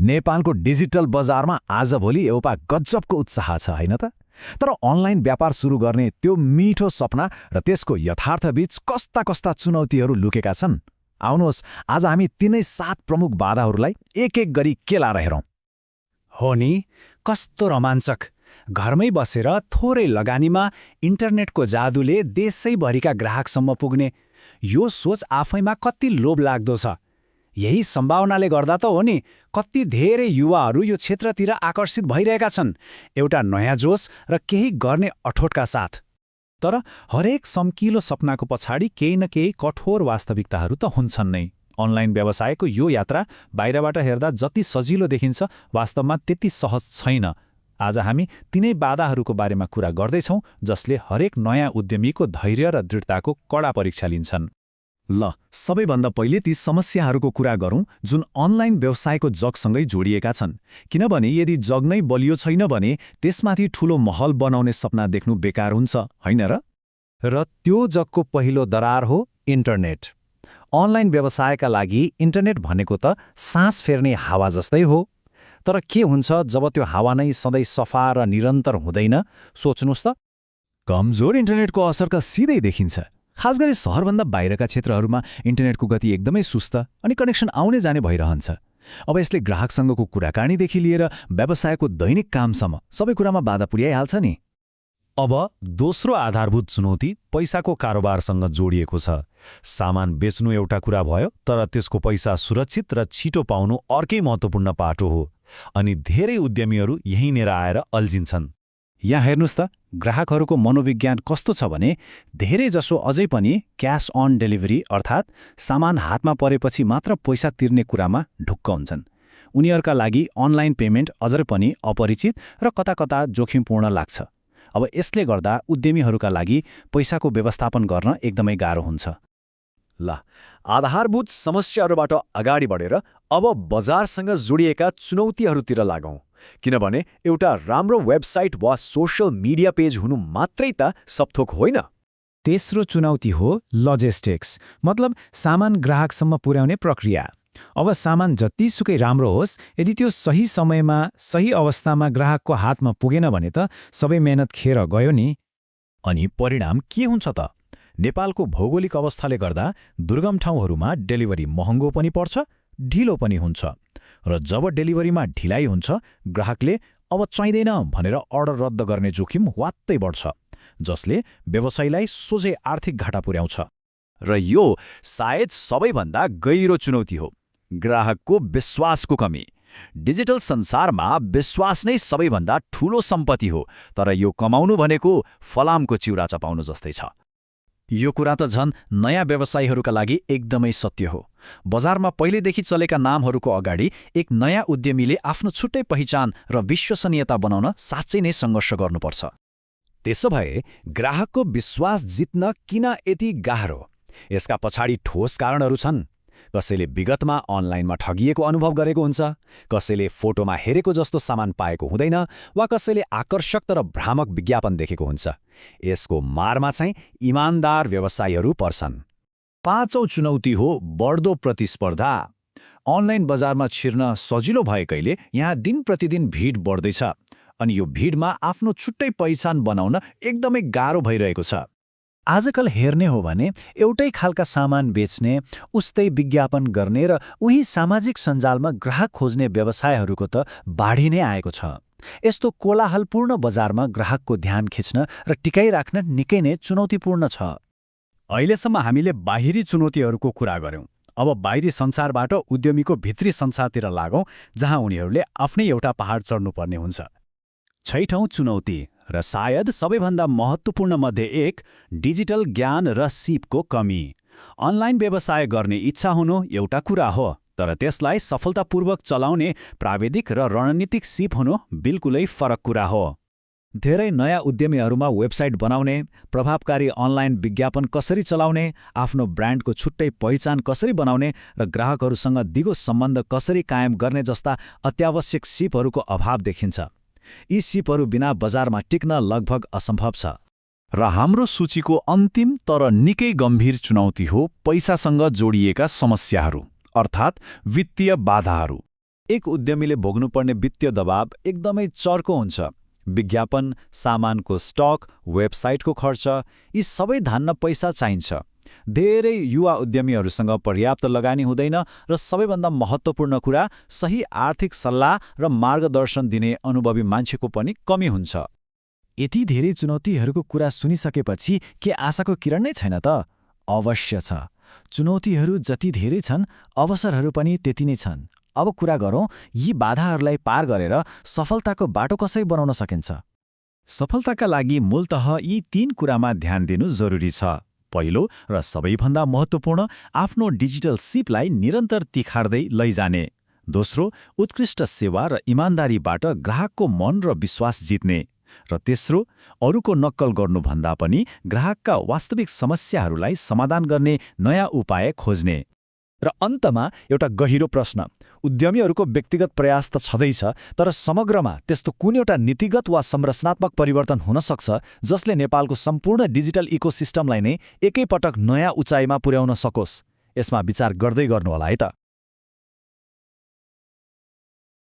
नेपालको डिजिटल बजारमा आजभोलि एउटा गजबको उत्साह छ हैन त? तर अनलाइन व्यापार सुरु गर्ने त्यो मिठो सपना र त्यसको यथार्थबीच कस्ता कस्ता चुनौतीहरू लुकेका छन्? आउनुहोस् आज हामी तिनै 7 प्रमुख बाधाहरूलाई एक एक गरी केलाएर हेरौँ। हो नि, कस्तो रोमाञ्चक! घरमै बसेर थोरै लगानीमा इन्टरनेटको जादुले देशैभरिका ग्राहकसम्म पुग्ने यो सोच आफैमा कति लोभलाग्दो छ। यही सम्भावनाले गर्दा त हो नि कति धेरै युवाहरू यो क्षेत्रतिर आकर्षित भइरहेका छन्, एउटा नयाँ जोश र केही गर्ने अठोटका साथ। तर हरेक सम्किलो सपनाको पछाडि केही न केही कठोर वास्तविकताहरू त हुन्छन् नै। अनलाइन व्यवसायको यो यात्रा बाहिरबाट हेर्दा जति सजिलो देखिन्छ, वास्तवमा त्यति सहज छैन। आज हामी तिनै बाधाहरूको बारेमा कुरा गर्दैछौँ जसले हरेक नयाँ उद्यमीको धैर्य र दृढताको कडा परीक्षा लिन्छन्। ल, सबैभन्दा पहिले ती समस्याहरूको कुरा गरौँ जुन अनलाइन व्यवसायको जगसँगै जोडिएका छन्। किनभने यदि जग नै बलियो छैन भने त्यसमाथि ठूलो महल बनाउने सपना देख्नु बेकार हुन्छ, होइन र? र त्यो जगको पहिलो दरार हो इन्टरनेट। अनलाइन व्यवसायका लागि इन्टरनेट भनेको त सास फेर्ने हावा जस्तै हो। तर के हुन्छ जब त्यो हावा नै सधैँ सफा र निरन्तर हुँदैन? सोच्नुहोस् त। कमजोर इन्टरनेटको असर त सिधै देखिन्छ। खास गरी सहरभन्दा बाहिरका क्षेत्रहरूमा इन्टरनेटको गति एकदमै सुस्त अनि कनेक्सन आउने जाने भइरहन्छ। अब यसले ग्राहकसँगको कुराकानीदेखि लिएर व्यवसायको दैनिक कामसम्म सबै कुरामा बाधा पुर्याइहाल्छ नि। अब दोस्रो आधारभूत चुनौती पैसाको कारोबारसँग जोडिएको छ। सामान बेच्नु एउटा कुरा भयो, तर त्यसको पैसा सुरक्षित र छिटो पाउनु अर्कै महत्त्वपूर्ण पाटो हो। अनि धेरै उद्यमीहरू यहीँनिर आएर अल्झिन्छन्। यहाँ हेर्नुहोस् त, ग्राहकहरूको मनोविज्ञान कस्तो छ भने धेरैजसो अझै पनि क्यास अन डेलिभरी अर्थात् सामान हातमा परेपछि मात्र पैसा तिर्ने कुरामा ढुक्क हुन्छन्। उनीहरूका लागि अनलाइन पेमेन्ट अझै पनि अपरिचित र कता कता जोखिमपूर्ण लाग्छ। अब यसले गर्दा उद्यमीहरूका लागि पैसाको व्यवस्थापन गर्न एकदमै गाह्रो हुन्छ। ल, आधारभूत समस्याहरूबाट अगाडि बढेर अब बजारसँग जोडिएका चुनौतीहरूतिर लागौँ। किनभने एउटा राम्रो वेबसाइट वा सोशल मिडिया पेज हुनु मात्रै त सबथोक होइन। तेस्रो चुनौती हो लजिस्टिक्स, मतलब सामान ग्राहकसम्म पुर्याउने प्रक्रिया। अब सामान जतिसुकै राम्रो होस्, यदि त्यो सही समयमा सही अवस्थामा ग्राहकको हातमा पुगेन भने त सबै मेहनत खेर गयो नि। अनि परिणाम के हुन्छ त? नेपालको भौगोलिक अवस्थाले गर्दा दुर्गम ठाउँहरूमा डेलिभरी महँगो पनि पर्छ, ढिलो पनि हुन्छ। र जब डेलिभरीमा ढिलाइ हुन्छ, ग्राहकले अब चाहिँदैन भनेर अर्डर रद्द गर्ने जोखिम वात्तै बढ्छ, जसले व्यवसायलाई सोझै आर्थिक घाटा पुर्याउँछ। र यो सायद सबैभन्दा गहिरो चुनौती हो, ग्राहकको विश्वासको कमी। डिजिटल संसारमा विश्वास नै सबैभन्दा ठूलो सम्पत्ति हो, तर यो कमाउनु भनेको फलामको चिउरा चपाउनु जस्तै छ। यो कुरा त झन् नयाँ व्यवसायीहरूका लागि एकदमै सत्य हो। बजारमा पहिलेदेखि चलेका नामहरूको अगाडि एक नयाँ उद्यमीले आफ्नो छुट्टै पहिचान र विश्वसनीयता बनाउन साँच्चै नै सङ्घर्ष गर्नुपर्छ। त्यसो भए ग्राहकको विश्वास जित्न किन यति गाह्रो? यसका पछाडि ठोस कारणहरू छन्। कसैले विगतमा अनलाइनमा ठगिएको अनुभव गरेको हुन्छ, कसैले फोटोमा हेरेको जस्तो सामान पाएको हुँदैन, वा कसैले आकर्षक तर भ्रामक विज्ञापन देखेको हुन्छ। यसको मारमा चाहिँ इमान्दार व्यवसायीहरू पर्छन्। पाँचौं चुनौती हो बढ्दो प्रतिस्पर्धा। अनलाइन बजारमा छिर्न सजिलो भएकैले यहाँ दिन प्रतिदिन भिड बढ्दैछ, अनि यो भिडमा आफ्नो छुट्टै पहिचान बनाउन एकदमै गाह्रो भइरहेको छ। आजकल हेर्ने हो भने एउटै खालका सामान बेच्ने, उस्तै विज्ञापन गर्ने र उही सामाजिक सञ्जालमा ग्राहक खोज्ने व्यवसायहरूको त बाढी नै आएको छ। यस्तो कोलाहलपूर्ण बजारमा ग्राहकको ध्यान खिच्न र टिकाइराख्न निकै नै चुनौतीपूर्ण छ। अहिलेसम्म हामीले बाहिरी चुनौतीहरूको कुरा गर्यौं। अब बाहिरी संसारबाट उद्यमीको भित्री संसारतिर लागौं, जहाँ उनीहरूले आफ्नै एउटा पहाड चढ्नुपर्ने हुन्छ। छैठौं चुनौती र सायद सबैभन्दा महत्त्वपूर्ण मध्ये एक, डिजिटल ज्ञान र सिपको कमी। अनलाइन व्यवसाय गर्ने इच्छा हुनु एउटा कुरा हो, तर त्यसलाई सफलतापूर्वक चलाउने प्राविधिक र रणनीतिक सिप हुनु बिल्कुलै फरक कुरा हो। धेरै नयाँ उद्यमीहरूमा वेबसाइट बनाउने, प्रभावकारी अनलाइन विज्ञापन कसरी चलाउने, आफ्नो ब्रान्डको छुट्टै पहिचान कसरी बनाउने र ग्राहकहरूसँग दिगो सम्बन्ध कसरी कायम गर्ने जस्ता अत्यावश्यक सिपहरूको अभाव देखिन्छ। यी सिपहरू बिना बजारमा टिक्न लगभग असम्भव छ। र हाम्रो सूचीको अन्तिम तर निकै गम्भीर चुनौती हो पैसासँग जोडिएका समस्याहरू, अर्थात् वित्तीय बाधाहरू। एक उद्यमीले भोग्नुपर्ने वित्तीय दबाव एकदमै चर्को हुन्छ। विज्ञापन, सामानको स्टक, वेबसाइटको खर्च, यी सबै धान्न पैसा चाहिन्छ। धेरै युवा उद्यमीहरूसँग पर्याप्त लगानी हुँदैन र सबैभन्दा महत्त्वपूर्ण कुरा, सही आर्थिक सल्लाह र मार्गदर्शन दिने अनुभवी मान्छेको पनि कमी हुन्छ। यति धेरै चुनौतीहरूको कुरा सुनिसकेपछि के आशाको किरण नै छैन त? अवश्य छ। चुनौतीहरू जति धेरै छन्, अवसरहरू पनि त्यति नै छन्। अब कुरा गरौँ यी बाधाहरूलाई पार गरेर सफलताको बाटो कसरी बनाउन सकिन्छ। सफलताका लागि मूलतः यी 3 कुरामा ध्यान दिनु जरुरी छ। पहिलो र सबैभन्दा महत्त्वपूर्ण, आफ्नो डिजिटल सिपलाई निरन्तर तिखार्दै लैजाने। दोस्रो, उत्कृष्ट सेवा र इमान्दारीबाट ग्राहकको मन र विश्वास जित्ने। र तेस्रो, अरूको नक्कल गर्नुभन्दा पनि ग्राहकका वास्तविक समस्याहरूलाई समाधान गर्ने नयाँ उपाय खोज्ने। र अन्तमा एउटा गहिरो प्रश्न, उद्यमीहरूको व्यक्तिगत प्रयास त छँदैछ, तर समग्रमा त्यस्तो कुन एउटा नीतिगत वा संरचनात्मक परिवर्तन हुन सक्छ जसले नेपालको सम्पूर्ण डिजिटल इकोसिस्टमलाई नै एकैपटक नयाँ उचाइमा पुर्याउन सकोस्? यसमा विचार गर्दै गर्नुहोला है त।